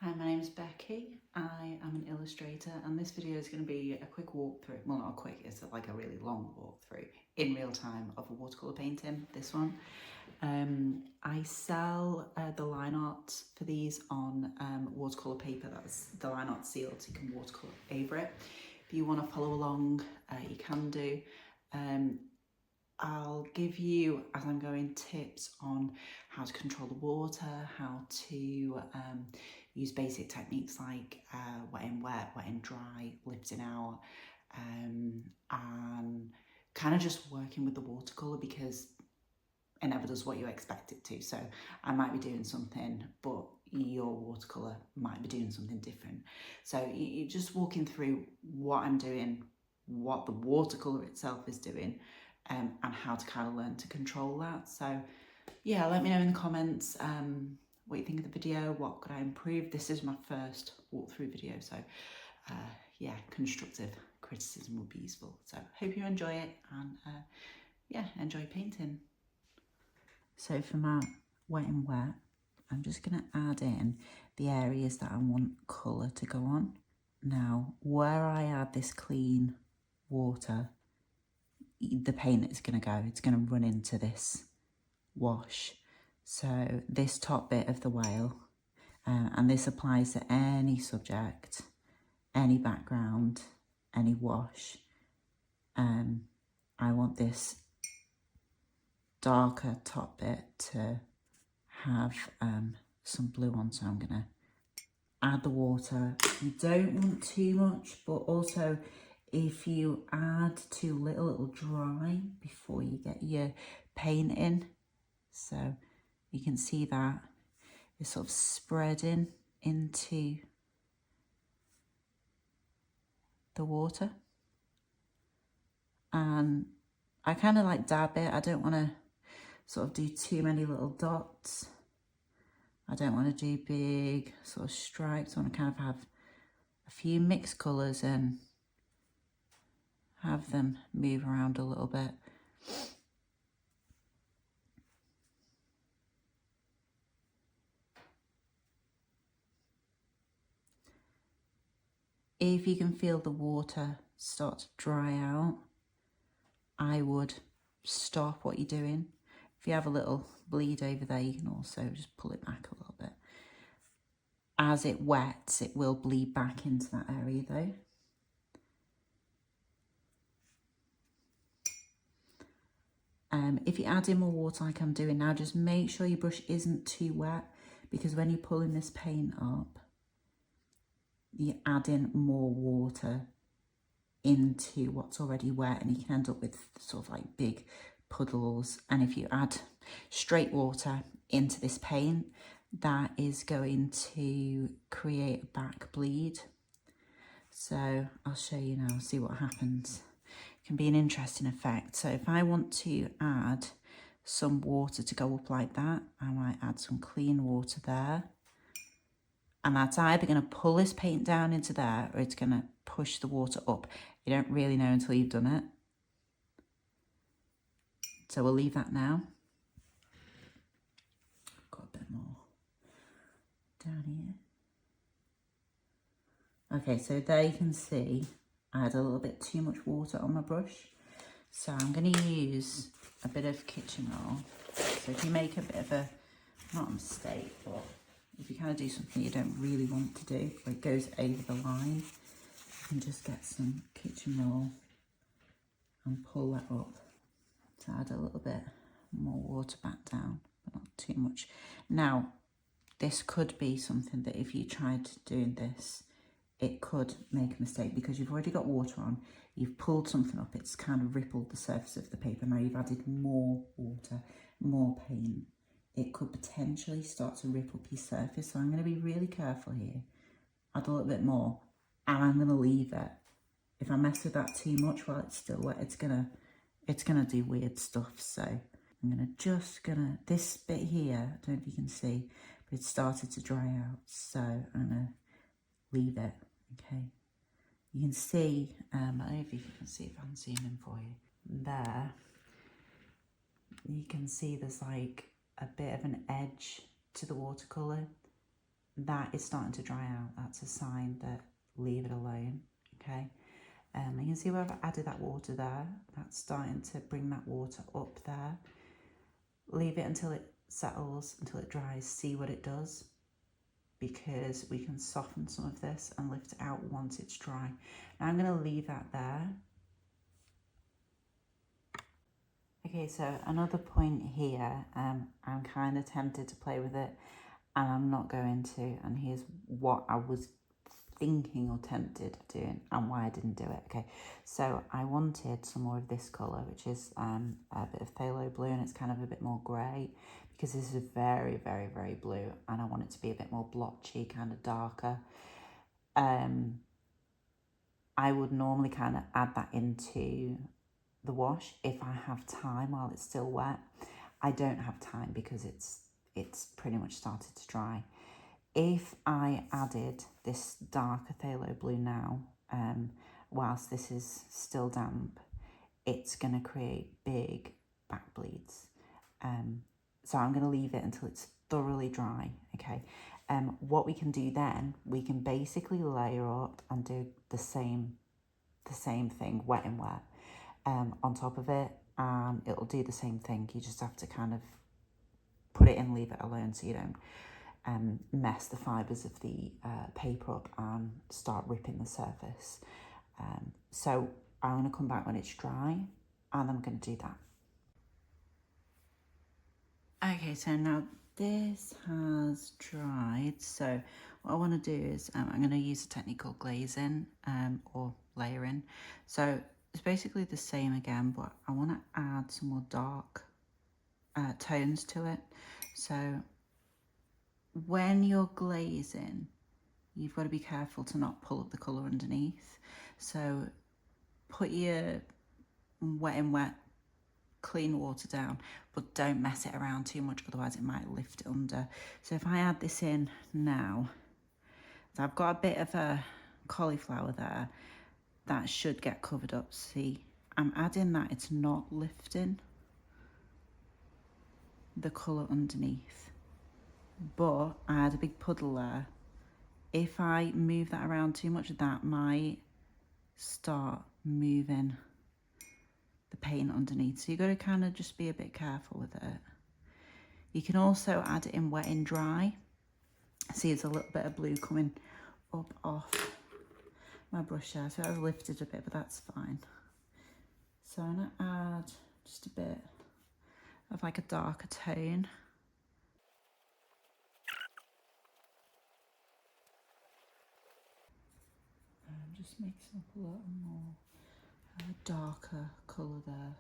Hi, my name is Becky. I am an illustrator and this video is going to be a quick walkthrough, well not a quick, it's like a really long walkthrough in real time of a watercolour painting, this one. I sell the line art for these on watercolour paper, that's the line art sealed, so you can watercolour over it. If you want to follow along, you can do. I'll give you, as I'm going, tips on how to control the water, how to use basic techniques like wet in wet, wet in dry, lifting out, and kind of just working with the watercolour because it never does what you expect it to. So I might be doing something, but your watercolour might be doing something different. So you're just walking through what I'm doing, what the watercolour itself is doing, and how to kind of learn to control that. So yeah, let me know in the comments what you think of the video, what could I improve. This is my first walkthrough video, so yeah, constructive criticism would be useful. So hope you enjoy it and yeah, enjoy painting. So for my wet and wet, I'm just going to add in the areas that I want colour to go on. Now, where I add this clean water, the paint is going to go, it's going to run into this wash. So this top bit of the whale, and this applies to any subject, any background, any wash. I want this darker top bit to have some blue on, so I'm going to add the water. You don't want too much, but also if you add too little, it'll dry before you get your paint in. So you can see that it's sort of spreading into the water. And I kind of like dab it. I don't want to sort of do too many little dots. I don't want to do big sort of stripes. I want to kind of have a few mixed colours and have them move around a little bit. If you can feel the water start to dry out, I would stop what you're doing. If you have a little bleed over there, you can also just pull it back a little bit. As it wets, it will bleed back into that area though. If you add in more water like I'm doing now, just make sure your brush isn't too wet, because when you're pulling this paint up, you add in more water into what's already wet and you can end up with sort of like big puddles. And if you add straight water into this paint, that is going to create a back bleed. So I'll show you now, see what happens. It can be an interesting effect. So if I want to add some water to go up like that, I might add some clean water there. And that's either going to pull this paint down into there or it's going to push the water up. You don't really know until you've done it. So we'll leave that now. Got a bit more down here. Okay, so there you can see I had a little bit too much water on my brush. So I'm going to use a bit of kitchen roll. So if you make a bit of a, not a mistake, but if you kind of do something you don't really want to do, or it goes over the line, you can just get some kitchen roll and pull that up to add a little bit more water back down, but not too much. Now, this could be something that if you tried doing this, it could make a mistake because you've already got water on, you've pulled something up, it's kind of rippled the surface of the paper. Now you've added more water, more paint. It could potentially start to rip up your surface. So I'm going to be really careful here. Add a little bit more and I'm going to leave it. If I mess with that too much while it's still wet, it's gonna do weird stuff. So I'm gonna this bit here, I don't know if you can see, but it started to dry out. So I'm gonna leave it, okay? You can see, I don't know if you can see, if I can zoom in for you. There, you can see there's like a bit of an edge to the watercolour. that is starting to dry out. That's a sign that leave it alone, okay? You can see where I've added that water there. That's starting to bring that water up there. Leave it until it settles, until it dries, see what it does, because we can soften some of this and lift it out once it's dry. Now I'm going to leave that there. Okay, so another point here, I'm kind of tempted to play with it and I'm not going to, and here's what I was thinking or tempted of doing and why I didn't do it. Okay, so I wanted some more of this colour, which is a bit of phthalo blue, and it's kind of a bit more grey, because this is very, very, very blue and I want it to be a bit more blotchy, kind of darker. I would normally kind of add that into the wash if I have time while it's still wet. I don't have time because it's pretty much started to dry. If I added this darker phthalo blue now, whilst this is still damp, it's going to create big back bleeds. So I'm going to leave it until it's thoroughly dry, okay? What we can do then, we can basically layer up and do the same thing, wet and wet, on top of it, and it'll do the same thing. You just have to kind of put it in, leave it alone so you don't mess the fibres of the paper up and start ripping the surface. So I'm going to come back when it's dry and I'm going to do that. Okay, so now this has dried. So what I want to do is I'm going to use a technique called glazing or layering. So it's basically the same again, but I want to add some more dark tones to it. So when you're glazing, you've got to be careful to not pull up the colour underneath. So put your wet and wet clean water down, but don't mess it around too much, otherwise it might lift it under. So if I add this in now, so I've got a bit of a cauliflower there, that should get covered up. See, I'm adding that, it's not lifting the colour underneath, but I had a big puddle there. If I move that around too much, that might start moving the paint underneath. So you've got to kind of just be a bit careful with it. You can also add it in wet and dry. See, there's a little bit of blue coming up off my brush there, so I've lifted a bit, but that's fine. So I'm going to add just a bit of like a darker tone. And just mixing up a little more of a darker colour there.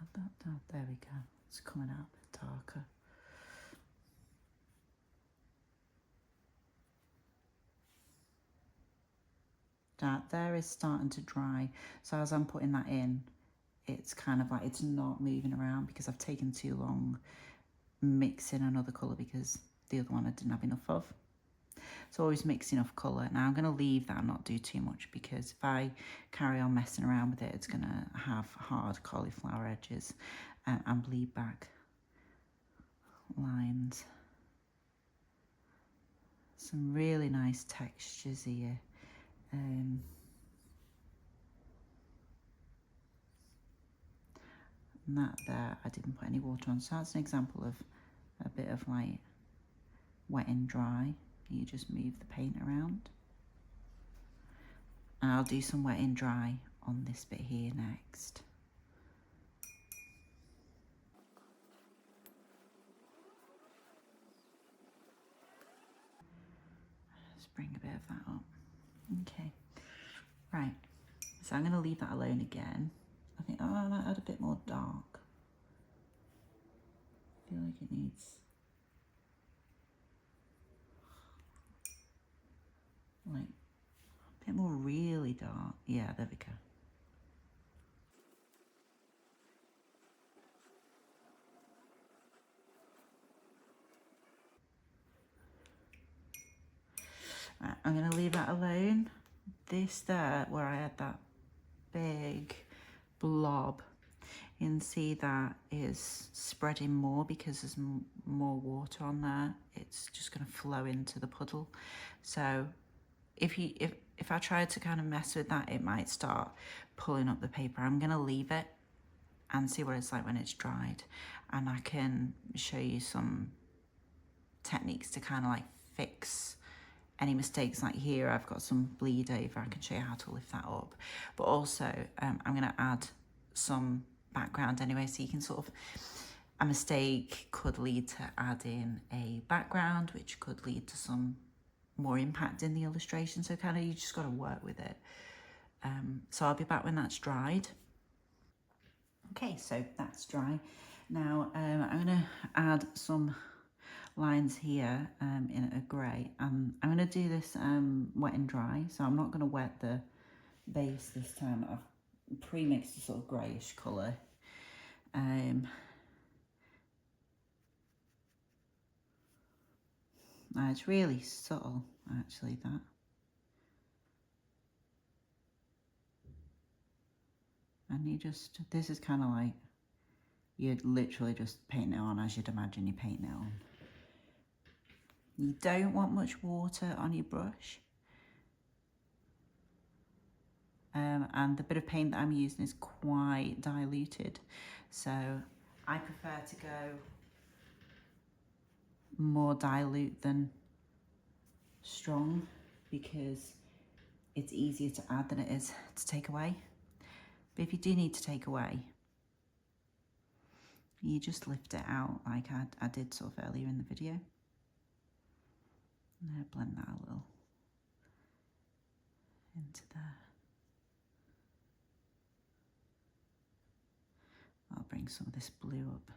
Add that down, there we go. It's coming out a bit darker. That there is starting to dry. So as I'm putting that in, it's kind of like it's not moving around because I've taken too long mixing another colour because the other one I didn't have enough of. So always mix enough colour. Now I'm going to leave that and not do too much, because if I carry on messing around with it, it's going to have hard cauliflower edges and bleed back lines. Some really nice textures here. And that there, I didn't put any water on. So that's an example of a bit of like wet and dry. You just move the paint around. And I'll do some wet and dry on this bit here next. Just bring a bit of that up. Okay, right. So I'm going to leave that alone again. I think, oh, I might add a bit more dark. I feel like it needs like a bit more really dark. Yeah, there we go. Right, I'm going to leave that alone. This there, where I had that big blob, You can see that is spreading more because there's more water on there. It's just going to flow into the puddle. So if I try to kind of mess with that, it might start pulling up the paper. I'm going to leave it and see what it's like when it's dried. And I can show you some techniques to kind of like fix any mistakes. Like here, I've got some bleed over. I can show you how to lift that up. But also, I'm going to add some background anyway, so you can sort of, a mistake could lead to adding a background, which could lead to some more impact in the illustration. So kind of, you just got to work with it. So I'll be back when that's dried. Okay, so that's dry. Now I'm going to add some lines here in a grey. I'm going to do this wet and dry, so I'm not going to wet the base this time. I've pre-mixed a sort of greyish colour. It's really subtle, actually, that. And you just, this is kind of like, you'd literally just paint it on as you'd imagine you paint it on. You don't want much water on your brush. And the bit of paint that I'm using is quite diluted. So I prefer to go more dilute than strong because it's easier to add than it is to take away. But if you do need to take away, you just lift it out like I did sort of earlier in the video. And I blend that a little into there. I'll bring some of this blue up.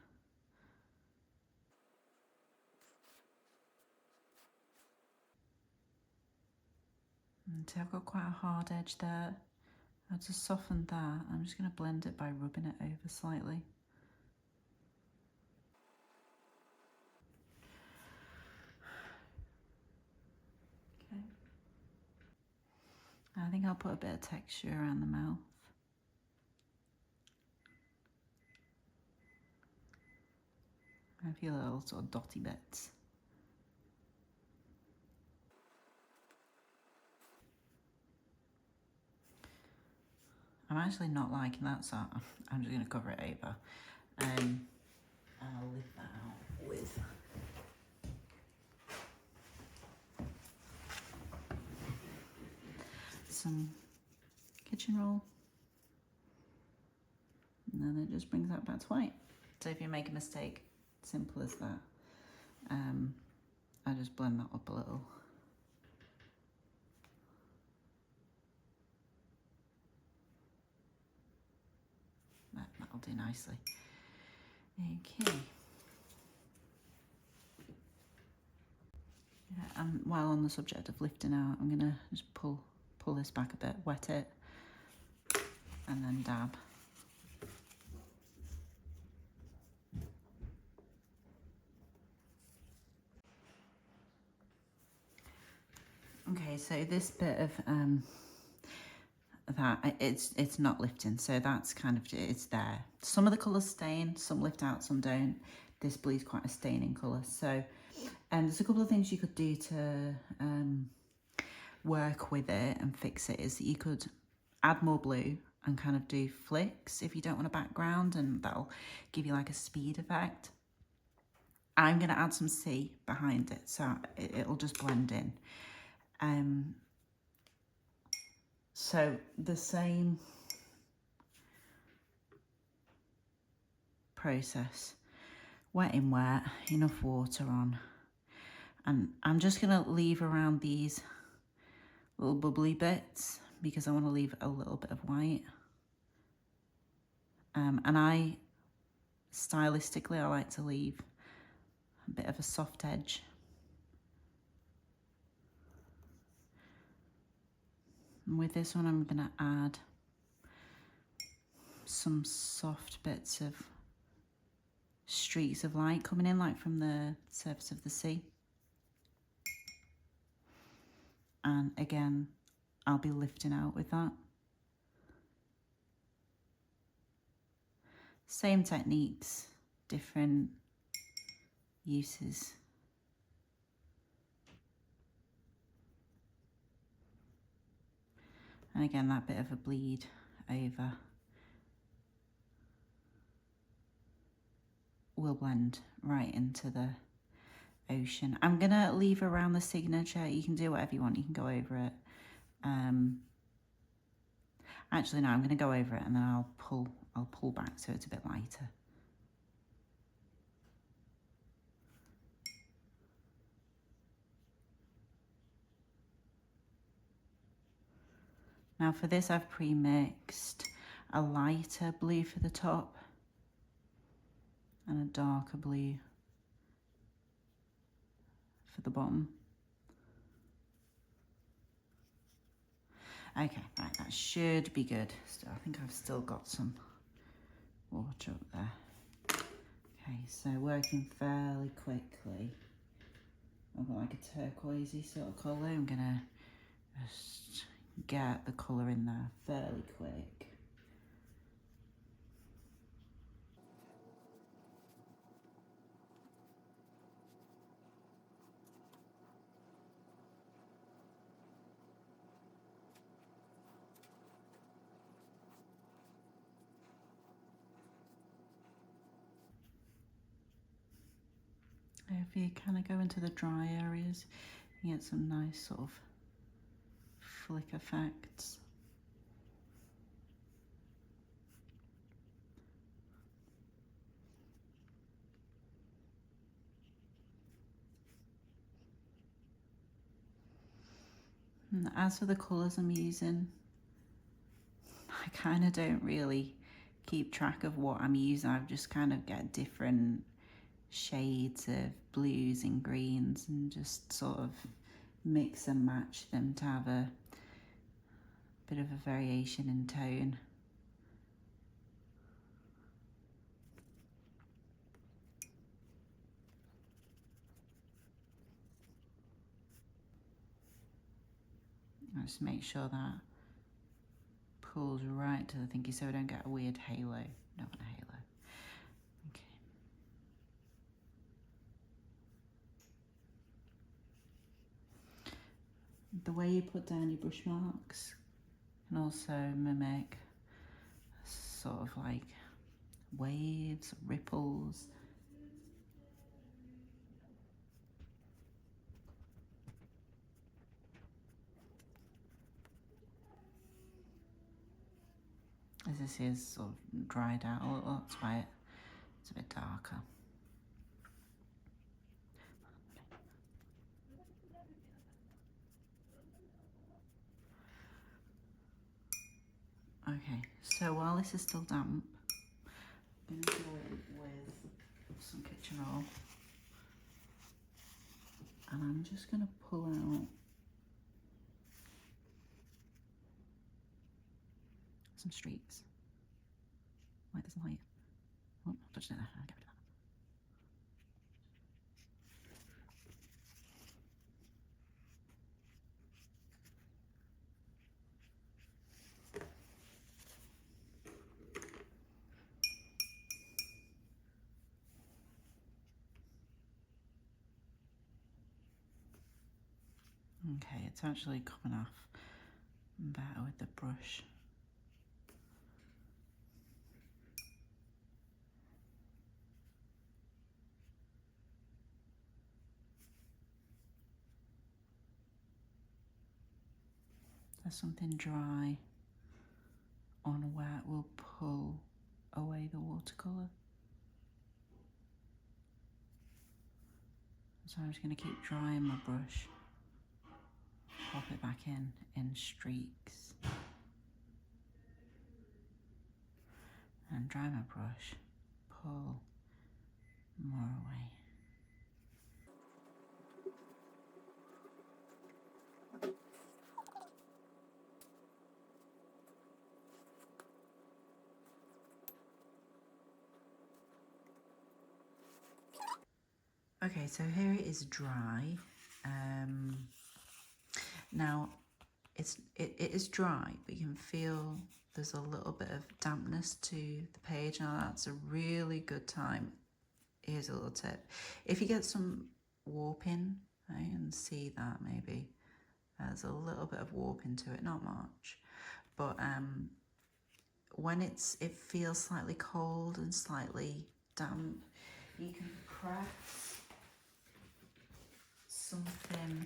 And so I've got quite a hard edge there. I'll just soften that. I'm just going to blend it by rubbing it over slightly. Okay. I think I'll put a bit of texture around the mouth. I feel little sort of dotty bits. I'm actually not liking that, so I'm just going to cover it over. And I'll lift that out with some kitchen roll. And then it just brings that back to white. So if you make a mistake, simple as that. I just blend that up a little. That'll do nicely. Okay. Yeah, and while on the subject of lifting out, I'm gonna just pull this back a bit, wet it, and then dab. Okay, so this bit of that it's not lifting, so that's kind of, it's there. Some of the colours stain, some lift out, some don't. This blue's quite a staining colour, so there's a couple of things you could do to work with it and fix it. Is that you could add more blue and kind of do flicks if you don't want a background, and that'll give you like a speed effect. I'm going to add some sea behind it, so it'll just blend in. So the same process, wet in wet, enough water on, and I'm just going to leave around these little bubbly bits because I want to leave a little bit of white. And I stylistically, I like to leave a bit of a soft edge. And with this one, I'm going to add some soft bits of streaks of light coming in, like from the surface of the sea. And again, I'll be lifting out with that. Same techniques, different uses. And again, that bit of a bleed over will blend right into the ocean. I'm gonna leave around the signature. You can do whatever you want, you can go over it. Actually no, I'm gonna go over it and then I'll pull back so it's a bit lighter. Now for this I've pre-mixed a lighter blue for the top and a darker blue for the bottom. Okay, right, that should be good. So I think I've still got some water up there. Okay, so working fairly quickly. I've got like a turquoisey sort of colour. I'm gonna just get the colour in there fairly quick. If you kind of go into the dry areas, you get some nice sort of flick effects. And as for the colours I'm using, I kind of don't really keep track of what I'm using. I just kind of get different shades of blues and greens and just sort of mix and match them to have a bit of a variation in tone. I just make sure that pulls right to the thingy so I don't get a weird halo. Don't want a halo. Okay. The way you put down your brush marks can also mimic sort of like waves, ripples. As this is sort of dried out a little, that's why it's a bit darker. Okay, so while this is still damp, I'm going to go in with some kitchen roll and I'm just going to pull out some streaks. Wait, there's a light. Oh, I touched it there. I'll get rid of that. Okay, it's actually coming off better with the brush. There's something dry on where it will pull away the watercolour. So I'm just going to keep drying my brush, pop it back in streaks, and dry my brush, pull more away. Okay, so here it is dry. Now it is dry, but you can feel there's a little bit of dampness to the page. Now that's a really good time. Here's a little tip. If you get some warping, I can see that maybe. There's a little bit of warping to it, not much. But when it feels slightly cold and slightly damp, you can press something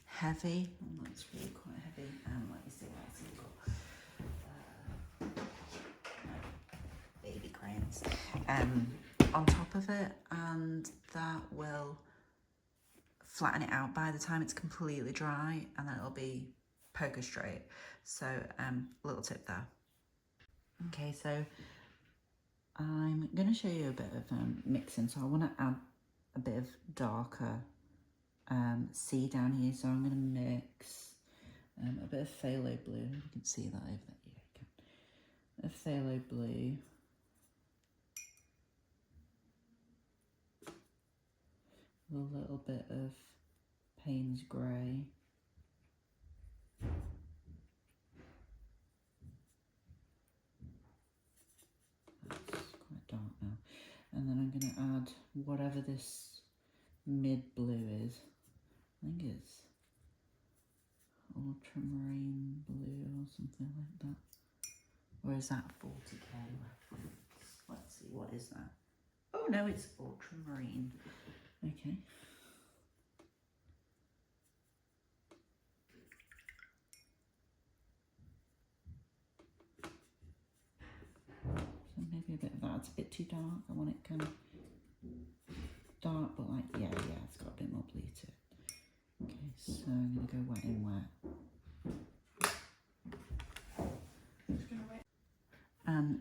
heavy. Oh, that's really quite heavy. Let me see what else we've got. Baby crayons. On top of it, and that will flatten it out by the time it's completely dry, and then it'll be poker straight. So little tip there. Okay, so I'm going to show you a bit of mixing. So I want to add a bit of darker sea down here. So I'm going to mix a bit of phthalo blue. You can see that over there. Yeah, you can. A phthalo blue. A little bit of Payne's grey. That's quite dark now. And then I'm going to add whatever this mid blue is. I think it's ultramarine blue or something like that. Or is that 40k reference? Let's see, what is that? Oh no, it's ultramarine. Okay. So maybe a bit of that. It's a bit too dark. I want it kind of dark, but like, yeah, it's got a bit more blue to it. Okay, so I'm going to go wet in wet.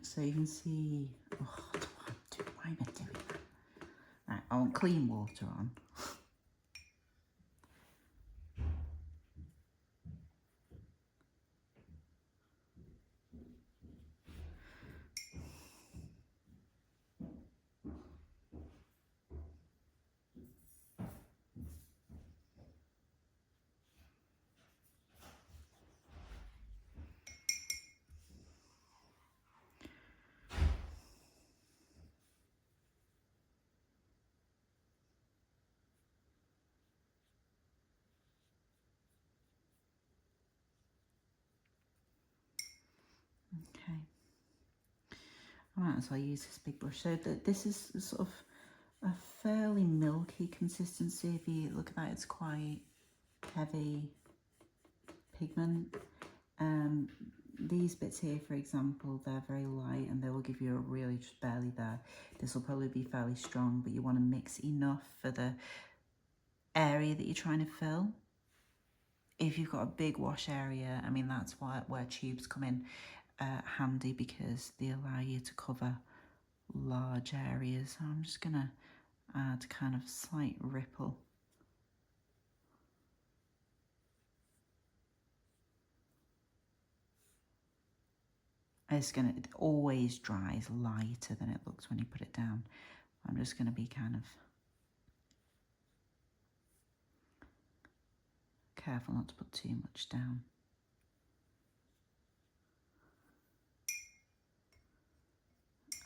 So you can see, oh, why am I doing that? Right, I want clean water on. Okay. Alright, so I use this big brush. So this is sort of a fairly milky consistency. If you look at that, it's quite heavy pigment. These bits here, for example, they're very light and they will give you a really just barely there. This will probably be fairly strong, but you want to mix enough for the area that you're trying to fill. If you've got a big wash area, I mean, that's where tubes come in handy, because they allow you to cover large areas. So I'm just going to add kind of slight ripple. It always dries lighter than it looks when you put it down. I'm just going to be kind of careful not to put too much down.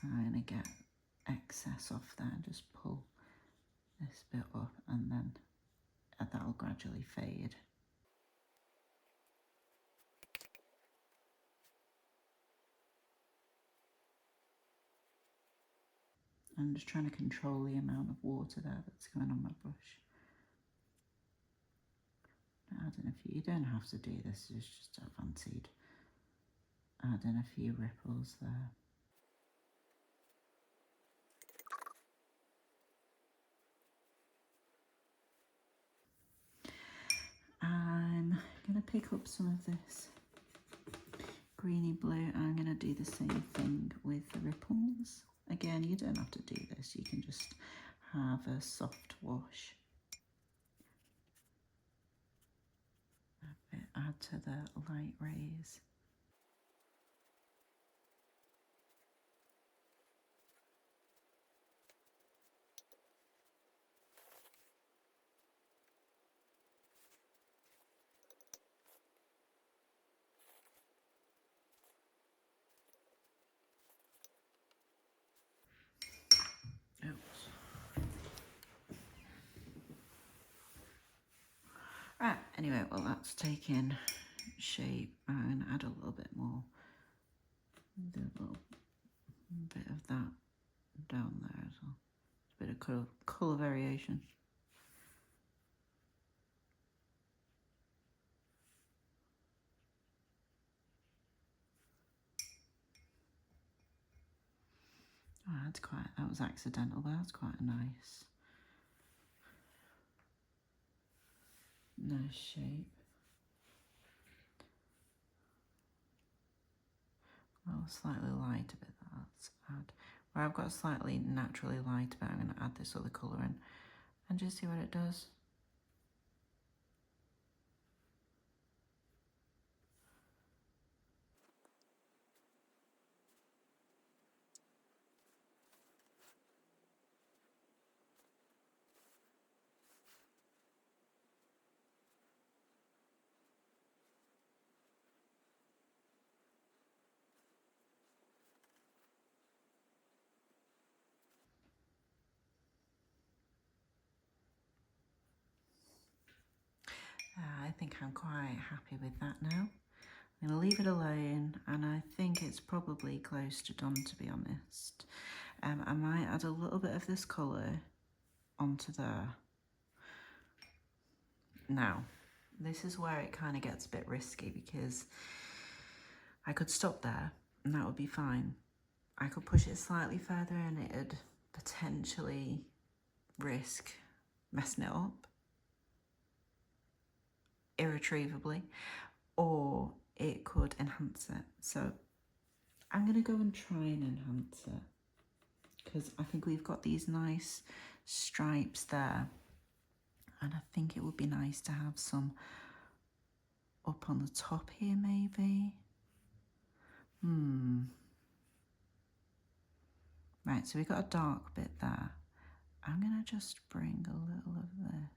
I'm going to get excess off there and just pull this bit up, and then that'll gradually fade. I'm just trying to control the amount of water there that's going on my brush. Adding a few, you don't have to do this, it's just I fancied adding a few ripples there. I'm going to pick up some of this greeny blue. I'm going to do the same thing with the ripples. Again, you don't have to do this, you can just have a soft wash. Add to the light rays. Anyway, well, that's taking shape. I'm going to add a little bit more. Do a little bit of that down there as well. A bit of colour variation. Oh, that was accidental, but that's quite a nice shape. Well, slightly light a bit, let's add. Where I've got a slightly naturally light bit, I'm going to add this other colour in and just see what it does. I think I'm quite happy with that now. I'm going to leave it alone, and I think it's probably close to done, to be honest. I might add a little bit of this colour onto there. Now, this is where it kind of gets a bit risky, because I could stop there and that would be fine. I could push it slightly further and it'd potentially risk messing it up irretrievably, or it could enhance it. So I'm going to go and try and enhance it, because I think we've got these nice stripes there, and I think it would be nice to have some up on the top here, maybe. Right, so we've got a dark bit there. I'm going to just bring a little of this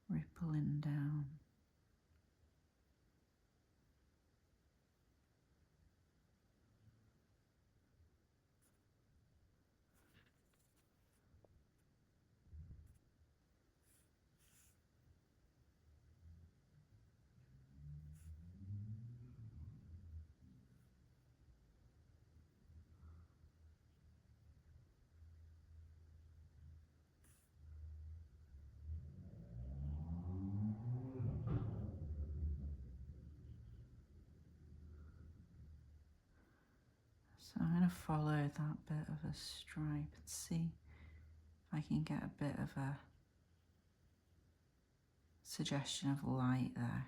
rippling down. So I'm going to follow that bit of a stripe and see if I can get a bit of a suggestion of light there.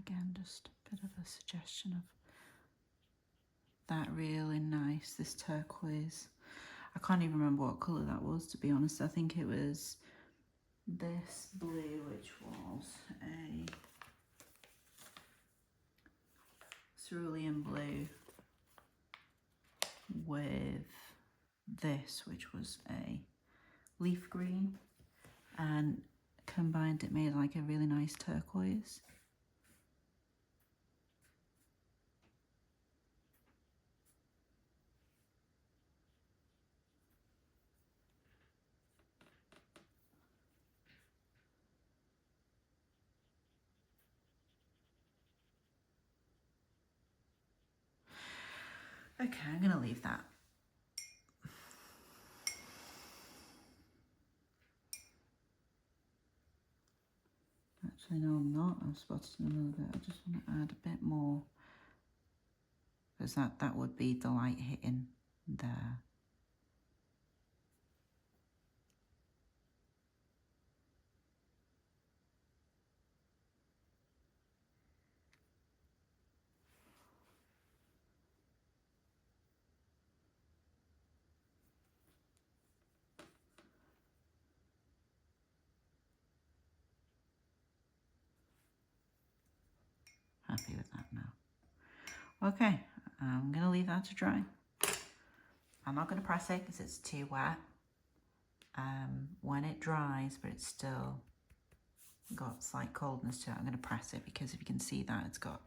Again, just a bit of a suggestion of that really nice, this turquoise. I can't even remember what colour that was, to be honest. I think it was this blue, which was a cerulean blue, with this, which was a leaf green, and combined it made like a really nice turquoise. Okay, I'm going to leave that. Actually, no, I'm not. I've spotted another bit. I just want to add a bit more, because that would be the light hitting there. Happy with that now. Okay, I'm going to leave that to dry. I'm not going to press it because it's too wet. When it dries, but it's still got slight coldness to it, I'm going to press it because if you can see that, it's got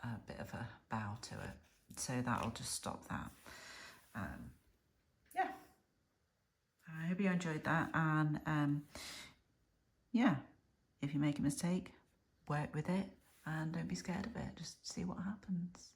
a bit of a bow to it. So that'll just stop that. Yeah. I hope you enjoyed that. And yeah, if you make a mistake, work with it and don't be scared of it. Just see what happens.